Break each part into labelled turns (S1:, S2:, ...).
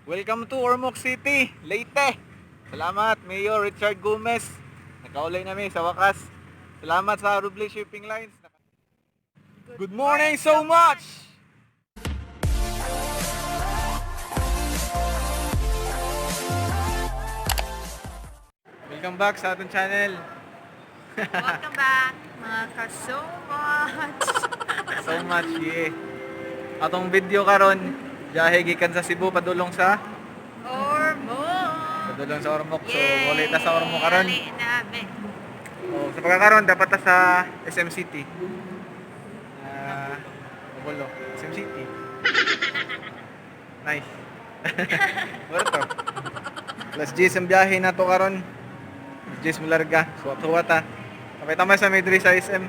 S1: Welcome to Ormoc City, Leyte. Salamat, Mayor Richard Gomez. Nakaulay namin sa wakas. Salamat sa Roble Shipping Lines. Good morning so much! Welcome back sa ating channel.
S2: Welcome back, mga ka-so much.
S1: So much, yeah. Atong video karon, biyahe gikan sa Cebu padulong sa Ormoc. So, ulit ta sa Ormoc karon. Oh, sa pagkakaroon dapat ta sa SM City. Magulo. SM City. Nice. Wala to. Plus G's ang biyahe na to karon. G's mo larga. Suwat-suwat ta. Kapit tamay sa Midri sa SM.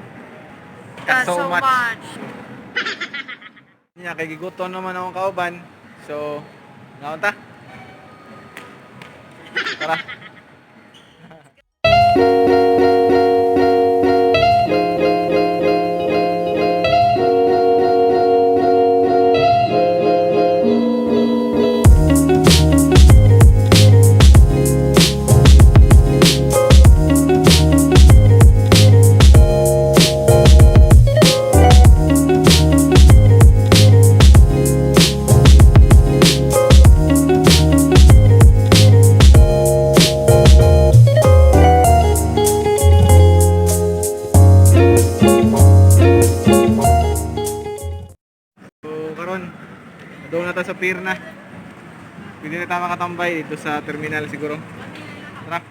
S2: So much.
S1: Nya kay gigutom naman akong kauban. So, naon ta? Tara. Doon na tayo sa pier na. Pwede na tayo makatambay dito sa terminal siguro. Tara.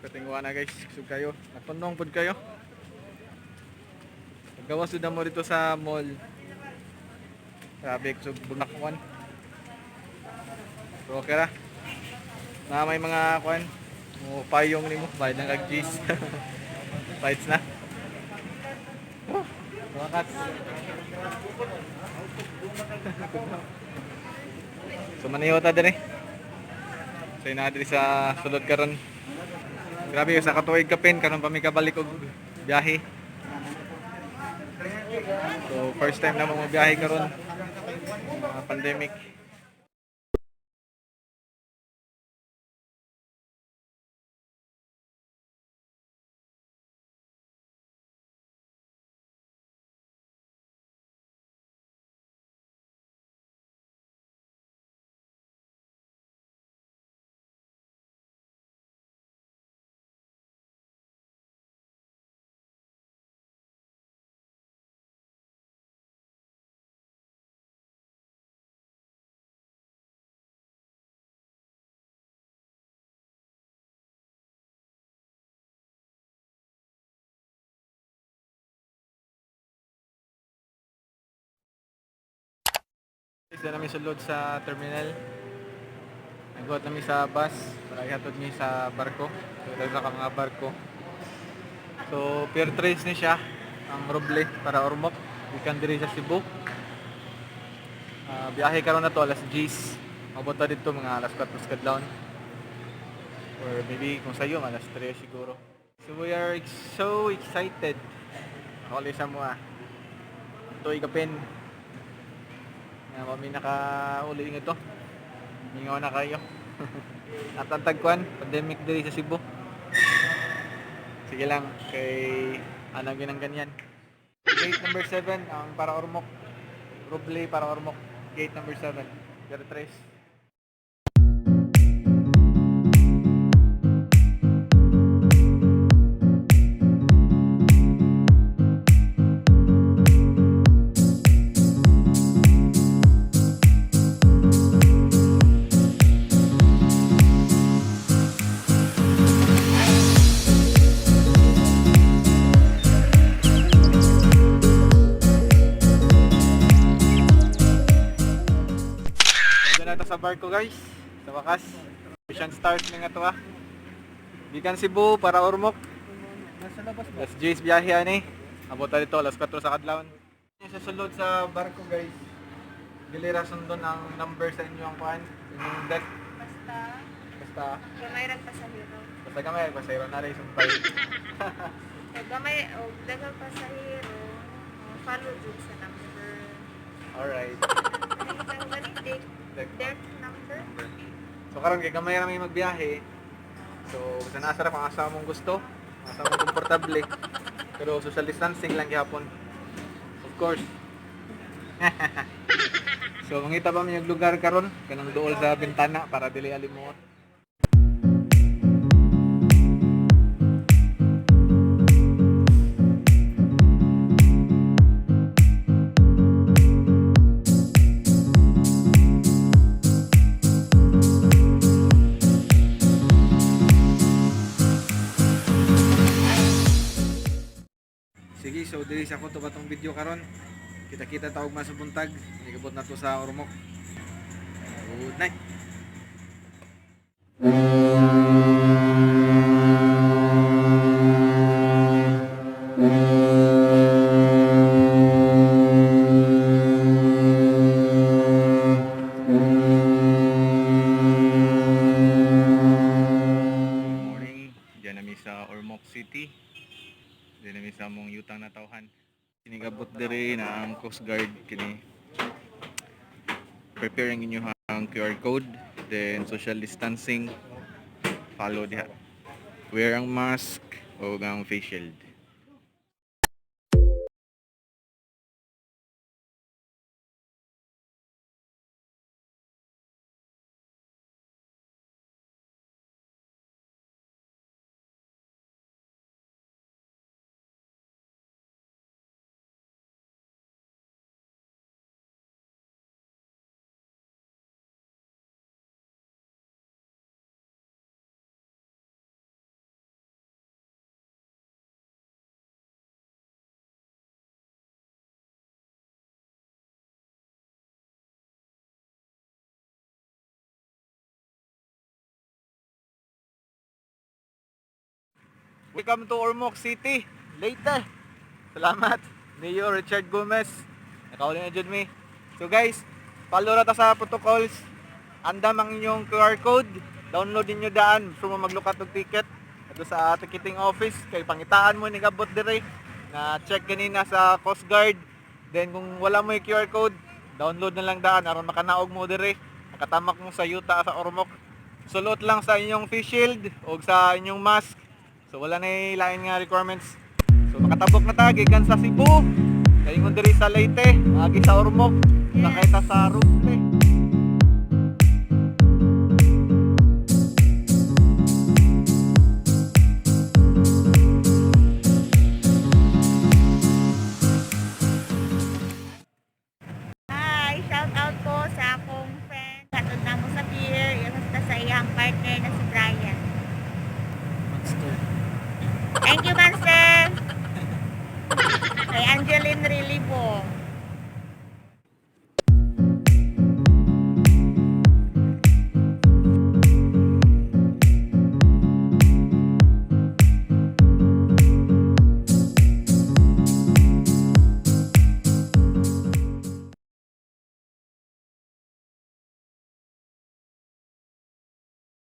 S1: Katingwa na guys, kusog kayo. Nagpunong pod kayo. Paggawas sudah mo dito sa mall. Grabe, kusog bunakwan. So okay ra. Na may mga kwan. Mo payong nimo, bayad ng kag-G's. Fights na. Wakas. So maniho ta dire. So ina diri sa sulod karon. Grabe sa katuig kapin karon pa mi kabalik og biyahe. So first time na mo biyahe karon pandemic. Isa namin sulod sa terminal. Nagbuhat namin sa bus para ihatod mi sa barko. So daghan ka mga barko. So pier 3 ni siya ang Roble para Ormoc. Ikan diri sa Cebu. Biyahe karon na to alas 10. Mabot ta dito mga alas 4 kadlawon. Or maybe kung sayo alas 3 siguro. So we are so excited. Huli sa mga tuig kapin. Na kami nakauli ng ito. Mingaw na kayo. At ang tagkuan, pandemic diri sa Cebu. Sige lang, kay anong ginang ganyan. Gate number 7 ang para Ormoc. Roble para Ormoc. Gate number 7. Pier 3. sa barko guys. Sa wakas. Ocean Stars nga to ah. Gikan Cebu para Ormoc.
S3: Nasa labas ba?
S1: Alas 10 biyahe ani. Abot na dito alas 4 sa kadlawon. Sa sulod sa barko guys. Gilira sundon ang number sa inyong kuan, inyong deck.
S2: Basta,
S1: Basta
S2: gamay rin pasahero.
S1: basta kami pasayro na rin sumpay.
S2: Kaya gamay, o dagang pasahero, follow dun sa number.
S1: Alright.
S2: Ano yung galing date? Deck number?
S1: So karon kay gamay ra may magbiyahe. So basta nasa ra kung asa mong gusto, asa mong komportable. Pero social distancing lang gyapon. Of course. So mangita pa may lugar karon kanang duol sa bintana para dili alimuot. Sige, so diri sa ako to batong video karon. Kita-kita taog masubuntag. Nigabot na to sa Ormoc. Good night. Morning, diyan nami sa Ormoc City. Diyan nami sa among yutang na tawhan. Kinigabot diri na ang Coast Guard kini preparing inyo ang QR code, then social distancing, follow diha, wear ang mask o ang face shield. Welcome to Ormoc City, Leyte. Salamat, Mayor Richard Gomez. Nakauli na dyan mi. So guys, follow na ta sa protocols. Andam ang inyong QR code. Download ninyo daan from maglukat og ticket. Ito sa ticketing office. Kay pangitaan mo ni gabot dire. Na check kanina sa Coast Guard. Then kung wala mo yung QR code, download na lang daan aron makanaog mo dire. Nakatamak mo sa yuta sa Ormoc. Sulot lang sa inyong face shield o sa inyong mask. So wala na lain nga requirements. So makatabok na ta gikan sa Cebu. Kaingon diri sa Leyte, agi sa Ormoc, sakay ta sa Rusle.